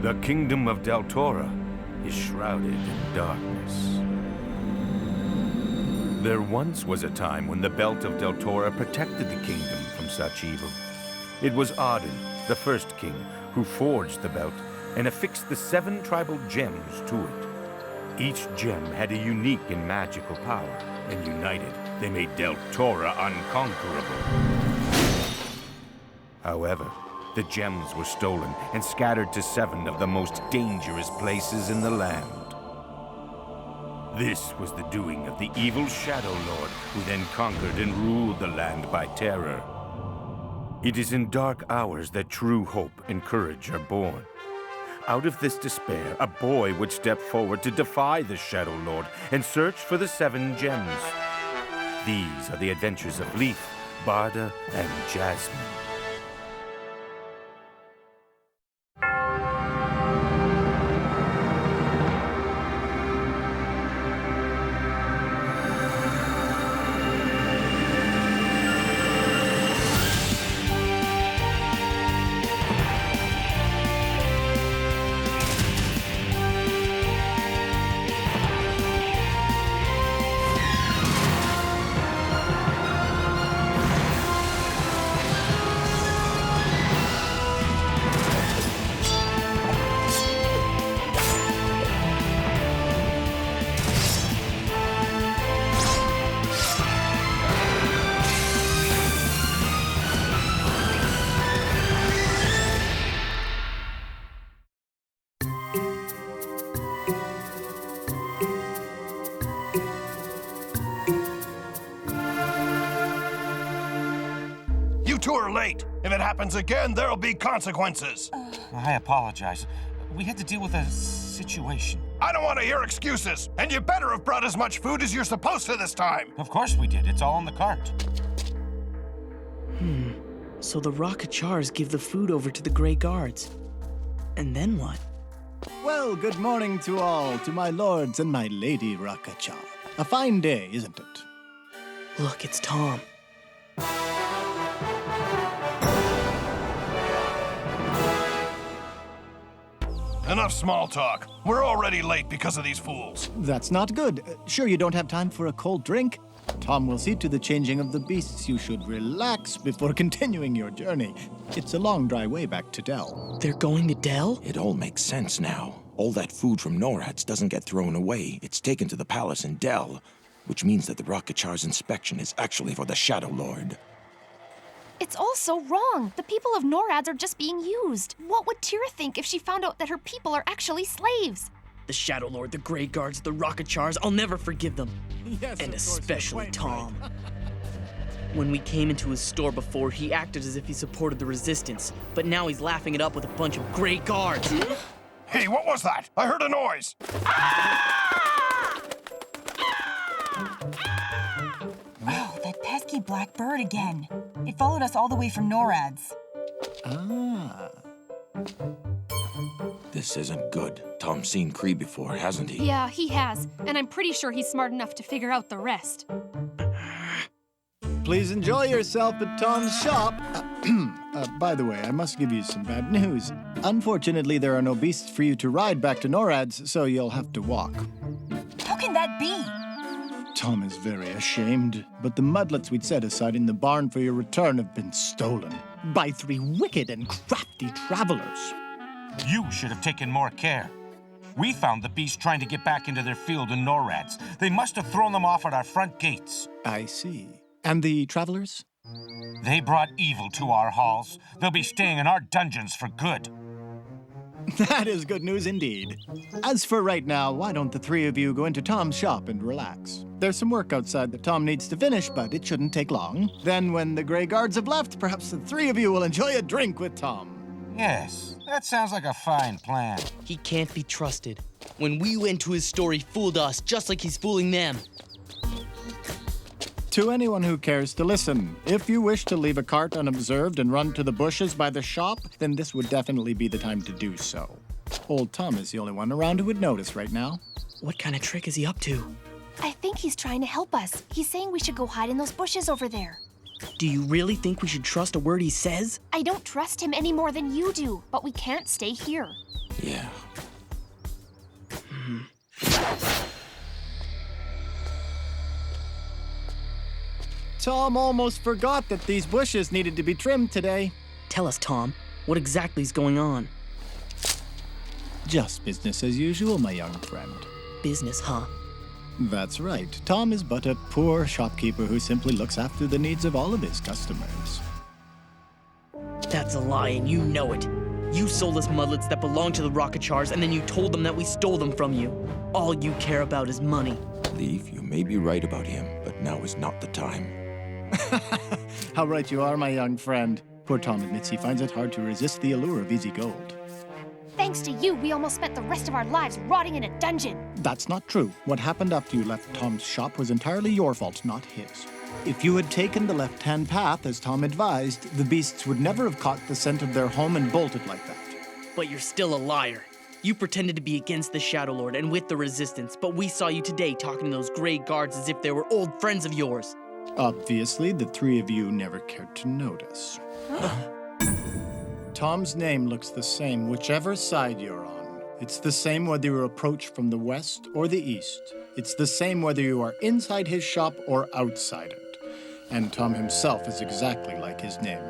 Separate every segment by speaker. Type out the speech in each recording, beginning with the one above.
Speaker 1: The kingdom of Deltora is shrouded in darkness. There once was a time when the belt of Deltora protected the kingdom from such evil. It was Arden, the first king, who forged the belt and affixed the 7 tribal gems to it. Each gem had a unique and magical power, and united, they made Deltora unconquerable. However, the gems were stolen and scattered to 7 of the most dangerous places in the land. This was the doing of the evil Shadow Lord, who then conquered and ruled the land by terror. It is in dark hours that true hope and courage are born. Out of this despair, a boy would step forward to defy the Shadow Lord and search for the 7 gems. These are the adventures of Lief, Barda, and Jasmine.
Speaker 2: Two are late. If it happens again, there'll be consequences.
Speaker 3: I apologize. We had to deal with a situation.
Speaker 2: I don't want to hear excuses. And you better have brought as much food as you're supposed to this time.
Speaker 3: Of course we did. It's all in the cart.
Speaker 4: So the Rakachars give the food over to the Grey Guards. And then what?
Speaker 5: Well, good morning to all, to my lords and my lady Rakachar. A fine day, isn't it?
Speaker 4: Look, it's Tom.
Speaker 2: Enough small talk. We're already late because of these fools.
Speaker 5: That's not good. Sure you don't have time for a cold drink? Tom will see to the changing of the beasts. You should relax before continuing your journey. It's a long, dry way back to Del.
Speaker 4: They're going to Del?
Speaker 6: It all makes sense now. All that food from Noradz doesn't get thrown away. It's taken to the palace in Del, which means that the Rakachar's inspection is actually for the Shadow Lord.
Speaker 7: It's all so wrong. The people of Noradz are just being used. What would Tira think if she found out that her people are actually slaves?
Speaker 4: The Shadow Lord, the Grey Guards, the Rakachars, I'll never forgive them.
Speaker 5: Yes,
Speaker 4: And
Speaker 5: of course,
Speaker 4: especially
Speaker 5: you're quite
Speaker 4: Tom.
Speaker 5: right.
Speaker 4: When we came into his store before, he acted as if he supported the resistance. But now he's laughing it up with a bunch of Grey Guards.
Speaker 2: Hey, what was that? I heard a noise.
Speaker 8: Oh, that pesky black bird again. It followed us all the way from Noradz.
Speaker 5: Ah.
Speaker 6: This isn't good. Tom's seen Kree before, hasn't he?
Speaker 7: Yeah, he has. And I'm pretty sure he's smart enough to figure out the rest.
Speaker 5: Please enjoy yourself at Tom's shop. By the way, I must give you some bad news. Unfortunately, there are no beasts for you to ride back to Noradz, so you'll have to walk.
Speaker 8: How can that be?
Speaker 5: Tom is very ashamed, but the mudlets we'd set aside in the barn for your return have been stolen by 3 wicked and crafty travelers.
Speaker 3: You should have taken more care. We found the beasts trying to get back into their field in Noradz. They must have thrown them off at our front gates.
Speaker 5: I see. And the travelers?
Speaker 3: They brought evil to our halls. They'll be staying in our dungeons for good.
Speaker 5: That is good news indeed. As for right now, why don't the 3 of you go into Tom's shop and relax? There's some work outside that Tom needs to finish, but it shouldn't take long. Then when the Grey Guards have left, perhaps the 3 of you will enjoy a drink with Tom.
Speaker 3: Yes, that sounds like a fine plan.
Speaker 4: He can't be trusted. When we went to his store, he fooled us, just like he's fooling them.
Speaker 5: To anyone who cares to listen, if you wish to leave a cart unobserved and run to the bushes by the shop, then this would definitely be the time to do so. Old Tom is the only one around who would notice right now.
Speaker 4: What kind of trick is he up to?
Speaker 7: I think he's trying to help us. He's saying we should go hide in those bushes over there.
Speaker 4: Do you really think we should trust a word he says?
Speaker 7: I don't trust him any more than you do, but we can't stay here.
Speaker 6: Yeah.
Speaker 5: Tom almost forgot that these bushes needed to be trimmed today.
Speaker 4: Tell us, Tom, what exactly is going on?
Speaker 5: Just business as usual, my young friend.
Speaker 4: Business, huh?
Speaker 5: That's right. Tom is but a poor shopkeeper who simply looks after the needs of all of his customers.
Speaker 4: That's a lie, and you know it. You sold us mudlets that belong to the Rockachars, and then you told them that we stole them from you. All you care about is money.
Speaker 6: Lief, you may be right about him, but now is not the time.
Speaker 5: How right you are, my young friend. Poor Tom admits he finds it hard to resist the allure of easy gold.
Speaker 7: Thanks to you, we almost spent the rest of our lives rotting in a dungeon.
Speaker 5: That's not true. What happened after you left Tom's shop was entirely your fault, not his. If you had taken the left-hand path, as Tom advised, the beasts would never have caught the scent of their home and bolted like that.
Speaker 4: But you're still a liar. You pretended to be against the Shadow Lord and with the Resistance, but we saw you today talking to those gray guards as if they were old friends of yours.
Speaker 5: Obviously, the three of you never cared to notice. Tom's name looks the same whichever side you're on. It's the same whether you approach from the west or the east. It's the same whether you are inside his shop or outside it. And Tom himself is exactly like his name.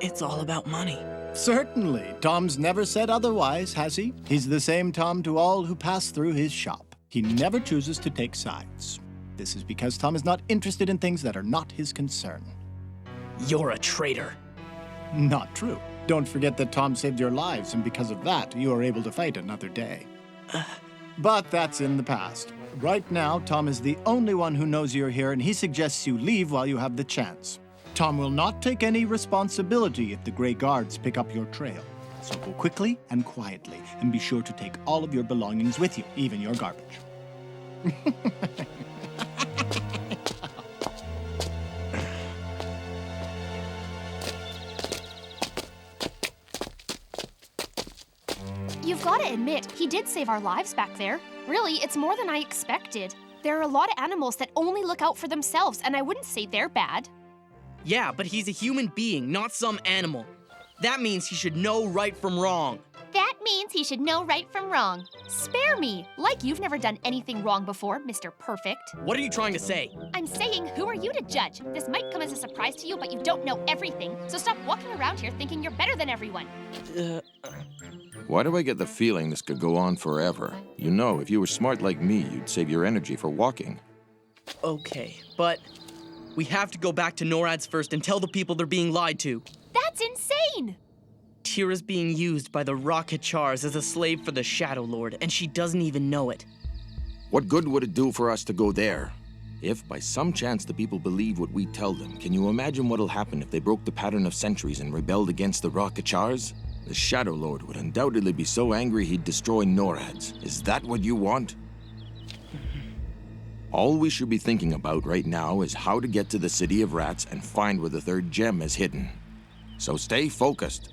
Speaker 4: It's all about money.
Speaker 5: Certainly. Tom's never said otherwise, has he? He's the same Tom to all who pass through his shop. He never chooses to take sides. This is because Tom is not interested in things that are not his concern.
Speaker 4: You're a traitor.
Speaker 5: Not true. Don't forget that Tom saved your lives, and because of that, you are able to fight another day. But that's in the past. Right now, Tom is the only one who knows you're here, and he suggests you leave while you have the chance. Tom will not take any responsibility if the Grey Guards pick up your trail. So go quickly and quietly, and be sure to take all of your belongings with you, even your garbage.
Speaker 7: You've got to admit, he did save our lives back there. Really, it's more than I expected. There are a lot of animals that only look out for themselves, and I wouldn't say they're bad.
Speaker 4: Yeah, but he's a human being, not some animal. That means he should know right from wrong.
Speaker 7: That means he should know right from wrong. Spare me, like you've never done anything wrong before, Mr. Perfect.
Speaker 4: What are you trying to say?
Speaker 7: I'm saying, who are you to judge? This might come as a surprise to you, but you don't know everything. So stop walking around here thinking you're better than everyone.
Speaker 6: Why do I get the feeling this could go on forever? You know, if you were smart like me, you'd save your energy for walking.
Speaker 4: Okay, but we have to go back to Noradz first and tell the people they're being lied to.
Speaker 7: That's insane!
Speaker 4: Tira's being used by the Rockachars as a slave for the Shadow Lord, and she doesn't even know it.
Speaker 6: What good would it do for us to go there? If by some chance the people believe what we tell them, can you imagine what'll happen if they broke the pattern of centuries and rebelled against the Rockachars? The Shadow Lord would undoubtedly be so angry he'd destroy Noradz. Is that what you want? All we should be thinking about right now is how to get to the City of Rats and find where the third gem is hidden. So stay focused.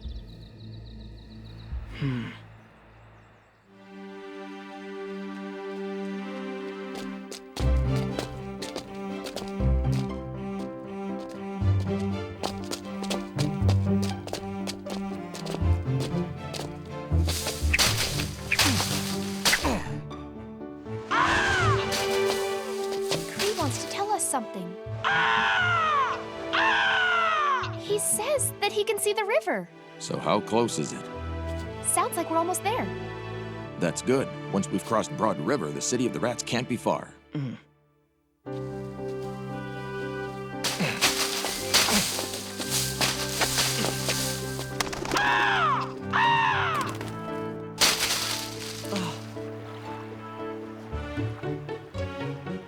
Speaker 7: Something. He says that he can see the river.
Speaker 6: So how close is it?
Speaker 7: Sounds like we're almost there.
Speaker 6: That's good. Once we've crossed Broad River, the City of the Rats can't be far.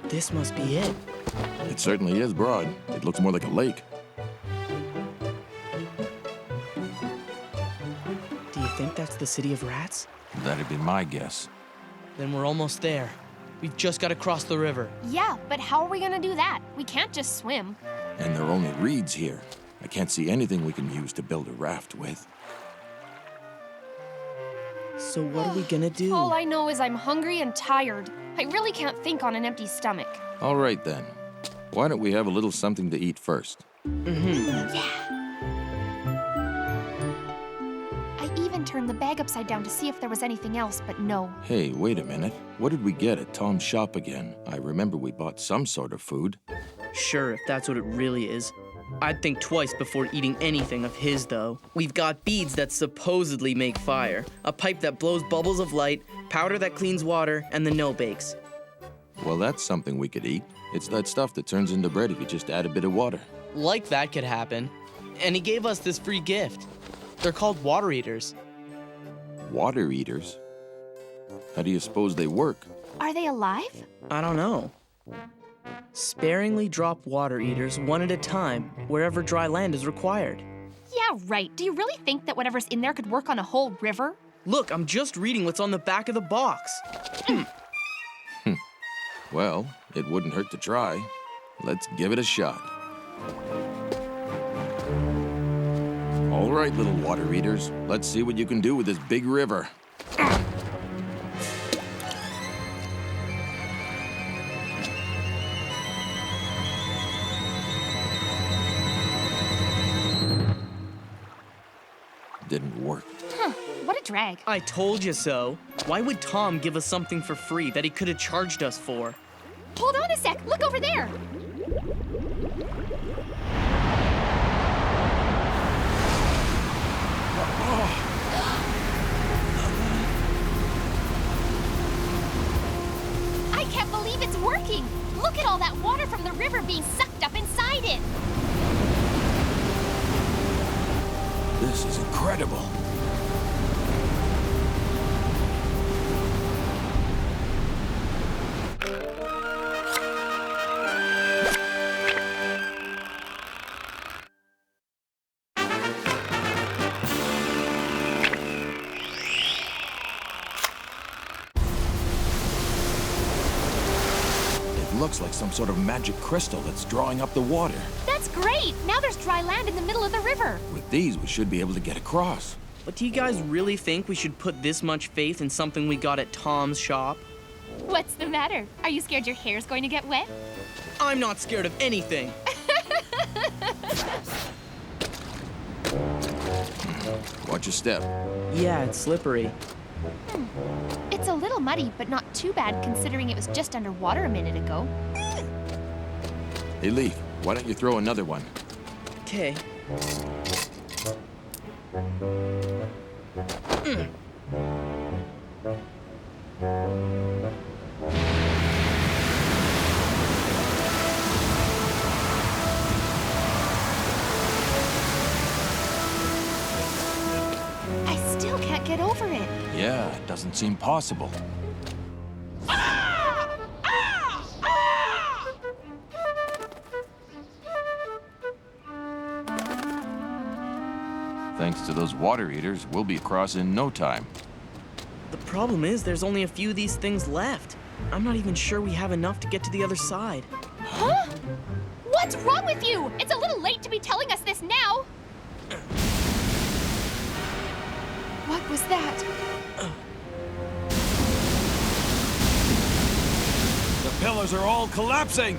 Speaker 4: This must be it.
Speaker 6: It certainly is broad. It looks more like a lake.
Speaker 4: Do you think that's the City of Rats?
Speaker 6: That'd be my guess.
Speaker 4: Then we're almost there. We've just got to cross the river.
Speaker 7: Yeah, but how are we gonna do that? We can't just swim.
Speaker 6: And there are only reeds here. I can't see anything we can use to build a raft with.
Speaker 4: So what are we gonna do?
Speaker 7: All I know is I'm hungry and tired. I really can't think on an empty stomach.
Speaker 6: All right, then. Why don't we have a little something to eat first?
Speaker 7: Yeah. I even even turned the bag upside down to see if there was anything else, but no.
Speaker 6: Hey, wait a minute. What did we get at Tom's shop again? I remember we bought some sort of food.
Speaker 4: Sure, if that's what it really is. I'd think twice before eating anything of his, though. We've got beads that supposedly make fire, a pipe that blows bubbles of light, powder that cleans water, and the no-bakes.
Speaker 6: Well, that's something we could eat. It's that stuff that turns into bread if you just add a bit of water.
Speaker 4: Like that could happen. And he gave us this free gift. They're called water eaters.
Speaker 6: Water eaters? How do you suppose they work?
Speaker 7: Are they alive?
Speaker 4: I don't know. Sparingly drop water eaters one at a time, wherever dry land is required.
Speaker 7: Yeah, right. Do you really think that whatever's in there could work on a whole river?
Speaker 4: Look, I'm just reading what's on the back of the box.
Speaker 6: Well, it wouldn't hurt to try. Let's give it a shot. All right, little water eaters. Let's see what you can do with this big river. Didn't work.
Speaker 7: Huh, what a drag.
Speaker 4: I told you so. Why would Tom give us something for free that he could have charged us for?
Speaker 7: Hold on a sec, look over there. I can't believe it's working. Look at all that water from the river being sucked up inside it.
Speaker 6: This is incredible. Looks like some sort of magic crystal that's drawing up the water.
Speaker 7: That's great! Now there's dry land in the middle of the river.
Speaker 6: With these, we should be able to get across.
Speaker 4: But do you guys really think we should put this much faith in something we got at Tom's shop?
Speaker 7: What's the matter? Are you scared your hair's going to get wet?
Speaker 4: I'm not scared of anything.
Speaker 6: Watch your step.
Speaker 4: Yeah, it's slippery.
Speaker 7: It's a little muddy, but not too bad considering it was just underwater a minute ago.
Speaker 6: Hey, Lief, why don't you throw another one?
Speaker 4: Okay.
Speaker 7: I still can't get over it.
Speaker 6: Yeah, it doesn't seem possible. Thanks to those water eaters, we'll be across in no time.
Speaker 4: The problem is there's only a few of these things left. I'm not even sure we have enough to get to the other side.
Speaker 7: Huh? What's wrong with you? It's a little late to be telling us this now. What was that?
Speaker 6: The pillars are all collapsing!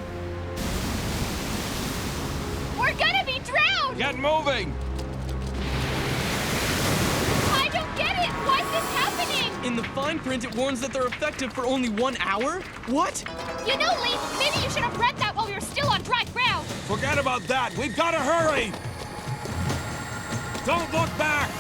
Speaker 7: We're gonna be drowned!
Speaker 6: Get moving!
Speaker 7: I don't get it! Why's this happening?
Speaker 4: In the fine print, it warns that they're effective for only 1 hour? What?
Speaker 7: You know, Lief, maybe you should have read that while we were still on dry ground.
Speaker 6: Forget about that! We've got to hurry! Don't look back!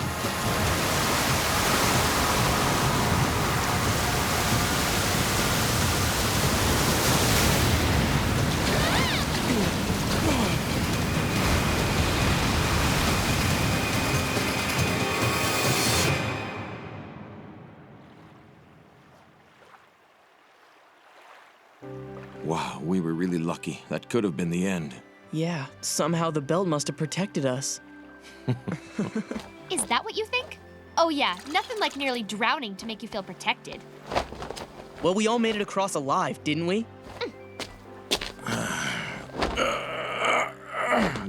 Speaker 6: Wow, we were really lucky. That could have been the end.
Speaker 4: Yeah, somehow the belt must have protected us.
Speaker 7: Is that what you think? Oh yeah, nothing like nearly drowning to make you feel protected.
Speaker 4: Well, we all made it across alive, didn't we?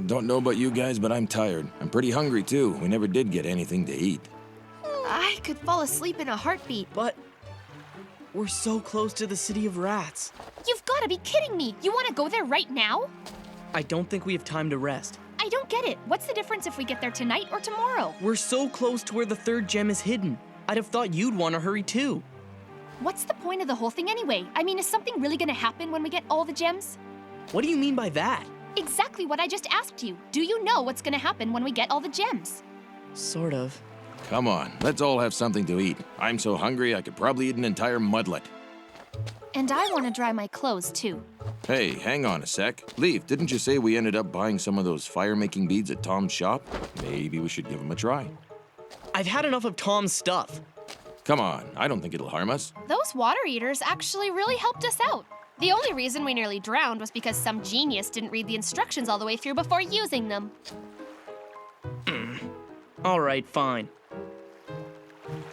Speaker 6: Don't know about you guys, but I'm tired. I'm pretty hungry, too. We never did get anything to eat.
Speaker 7: I could fall asleep in a heartbeat.
Speaker 4: But we're so close to the city of rats.
Speaker 7: You've got to be kidding me. You want to go there right now?
Speaker 4: I don't think we have time to rest.
Speaker 7: I don't get it. What's the difference if we get there tonight or tomorrow?
Speaker 4: We're so close to where the third gem is hidden. I'd have thought you'd want to hurry too.
Speaker 7: What's the point of the whole thing anyway? I mean, is something really gonna happen when we get all the gems?
Speaker 4: What do you mean by that?
Speaker 7: Exactly what I just asked you. Do you know what's gonna happen when we get all the gems?
Speaker 4: Sort of.
Speaker 6: Come on, let's all have something to eat. I'm so hungry I could probably eat an entire mudlet.
Speaker 7: And I want to dry my clothes too.
Speaker 6: Hey, hang on a sec. Lief, didn't you say we ended up buying some of those fire-making beads at Tom's shop? Maybe we should give them a try.
Speaker 4: I've had enough of Tom's stuff.
Speaker 6: Come on, I don't think it'll harm us.
Speaker 7: Those water eaters actually really helped us out. The only reason we nearly drowned was because some genius didn't read the instructions all the way through before using them.
Speaker 4: All right, fine.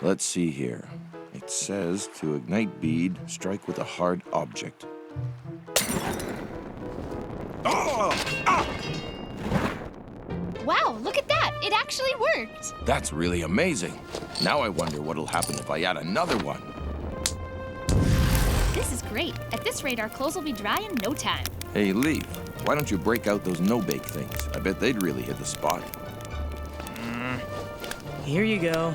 Speaker 6: Let's see here. It says to ignite bead, strike with a hard object.
Speaker 7: Wow, look at that! It actually worked!
Speaker 6: That's really amazing. Now I wonder what'll happen if I add another one.
Speaker 7: This is great. At this rate, our clothes will be dry in no time.
Speaker 6: Hey, Lief, why don't you break out those no-bake things? I bet they'd really hit the spot.
Speaker 4: Here you go.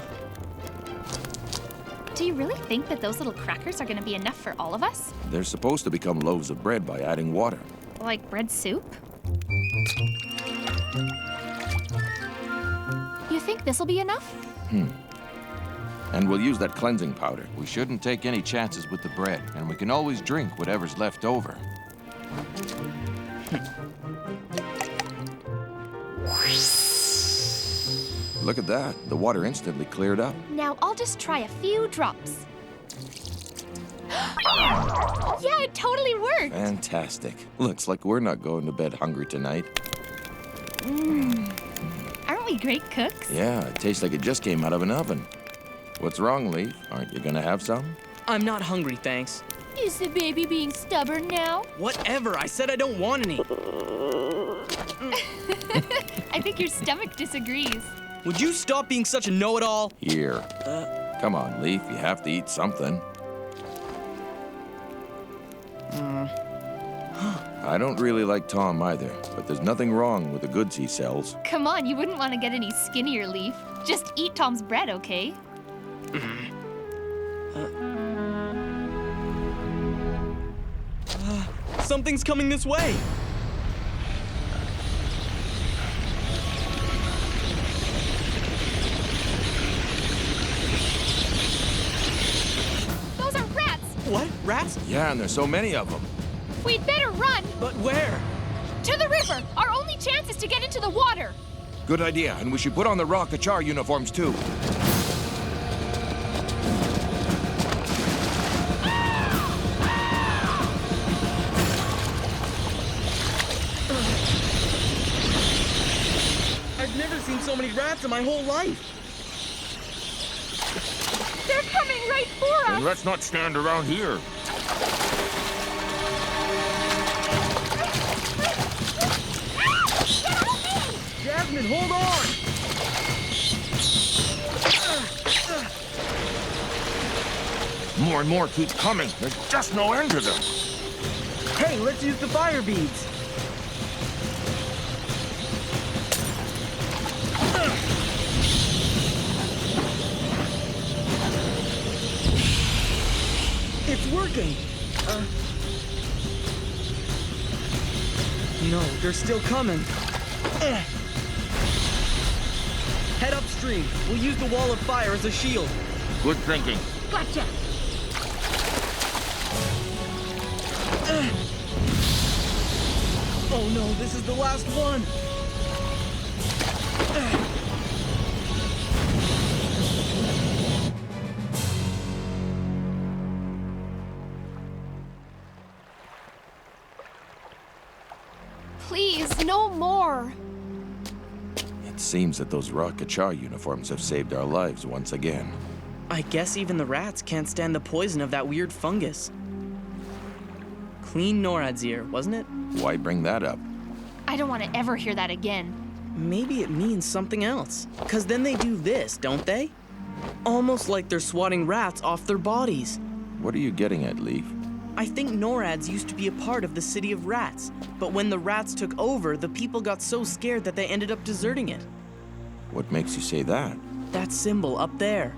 Speaker 7: Do you really think that those little crackers are gonna be enough for all of us?
Speaker 6: They're supposed to become loaves of bread by adding water.
Speaker 7: Like bread soup? You think this'll be enough?
Speaker 6: And we'll use that cleansing powder. We shouldn't take any chances with the bread, and we can always drink whatever's left over. Look at that. The water instantly cleared up.
Speaker 7: Now I'll just try a few drops. Yeah, it totally worked!
Speaker 6: Fantastic. Looks like we're not going to bed hungry tonight.
Speaker 7: Aren't we great cooks?
Speaker 6: Yeah, it tastes like it just came out of an oven. What's wrong, Lief? Aren't you gonna have some?
Speaker 4: I'm not hungry, thanks.
Speaker 7: Is the baby being stubborn now?
Speaker 4: Whatever, I said I don't want any.
Speaker 7: I think your stomach disagrees.
Speaker 4: Would you stop being such a know-it-all?
Speaker 6: Here. Come on, Lief. You have to eat something. I don't really like Tom either, but there's nothing wrong with the goods he sells.
Speaker 7: Come on, you wouldn't want to get any skinnier, Lief. Just eat Tom's bread, okay?
Speaker 4: Something's coming this way.
Speaker 7: Those are rats!
Speaker 4: What? Rats?
Speaker 6: Yeah, and there's so many of them.
Speaker 7: We'd better run!
Speaker 4: But where?
Speaker 7: To the river! Our only chance is to get into the water!
Speaker 6: Good idea, and we should put on the raw Kachar uniforms too.
Speaker 4: I've never seen so many rats in my whole life.
Speaker 7: They're coming right for us!
Speaker 6: And let's not stand around here.
Speaker 4: Jasmine, hold on!
Speaker 6: More and more keep coming. There's just no end to them.
Speaker 4: Hey, let's use the fire beads. It's working. No, they're still coming. Head upstream. We'll use the wall of fire as a shield.
Speaker 6: Good thinking.
Speaker 7: Gotcha!
Speaker 4: Oh no, this is the last one.
Speaker 7: Please, no more!
Speaker 6: It seems that those raw Kachar uniforms have saved our lives once again.
Speaker 4: I guess even the rats can't stand the poison of that weird fungus. Clean Noradz ear, wasn't it?
Speaker 6: Why bring that up?
Speaker 7: I don't want to ever hear that again.
Speaker 4: Maybe it means something else. 'Cause then they do this, don't they? Almost like they're swatting rats off their bodies.
Speaker 6: What are you getting at, Lief?
Speaker 4: I think Noradz used to be a part of the City of Rats, but when the rats took over, the people got so scared that they ended up deserting it.
Speaker 6: What makes you say that?
Speaker 4: That symbol up there.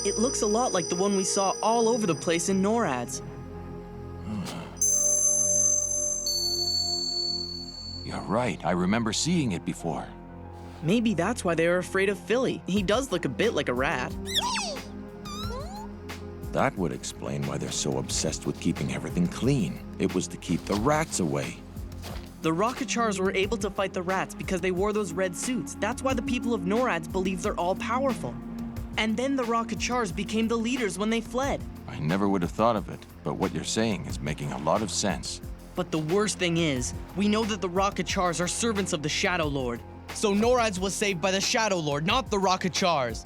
Speaker 4: It looks a lot like the one we saw all over the place in Noradz.
Speaker 6: You're right. I remember seeing it before.
Speaker 4: Maybe that's why they are afraid of Philly. He does look a bit like a rat.
Speaker 6: That would explain why they're so obsessed with keeping everything clean. It was to keep the rats away.
Speaker 4: The Rockachars were able to fight the rats because they wore those red suits. That's why the people of Noradz believe they're all powerful. And then the Rockachars became the leaders when they fled.
Speaker 6: I never would have thought of it, but what you're saying is making a lot of sense.
Speaker 4: But the worst thing is, we know that the Rockachars are servants of the Shadow Lord. So Noradz was saved by the Shadow Lord, not the Rockachars.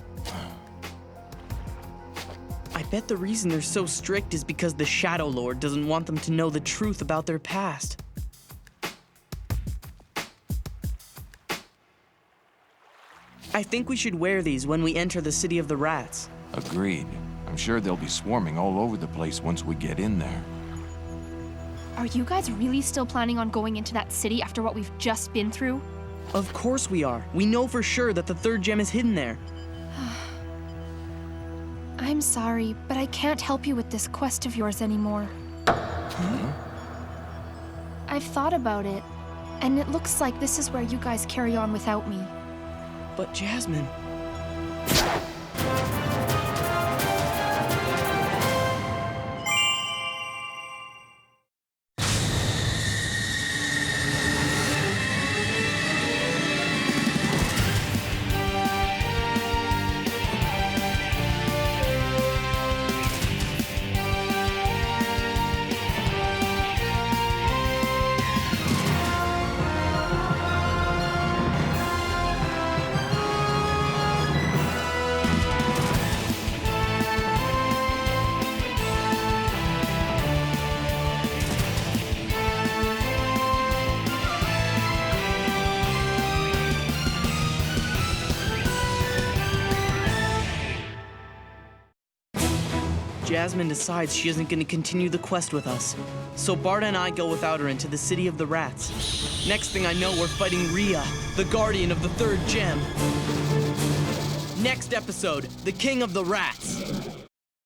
Speaker 4: I bet the reason they're so strict is because the Shadow Lord doesn't want them to know the truth about their past. I think we should wear these when we enter the City of the Rats.
Speaker 6: Agreed. I'm sure they'll be swarming all over the place once we get in there.
Speaker 7: Are you guys really still planning on going into that city after what we've just been through?
Speaker 4: Of course we are. We know for sure that the third gem is hidden there.
Speaker 7: I'm sorry, but I can't help you with this quest of yours anymore. I've thought about it, and it looks like this is where you guys carry on without me.
Speaker 4: But Jasmine... Jasmine decides she isn't going to continue the quest with us. So Barda and I go without her into the City of the Rats. Next thing I know, we're fighting Rhea, the guardian of the third gem. Next episode, the King of the Rats.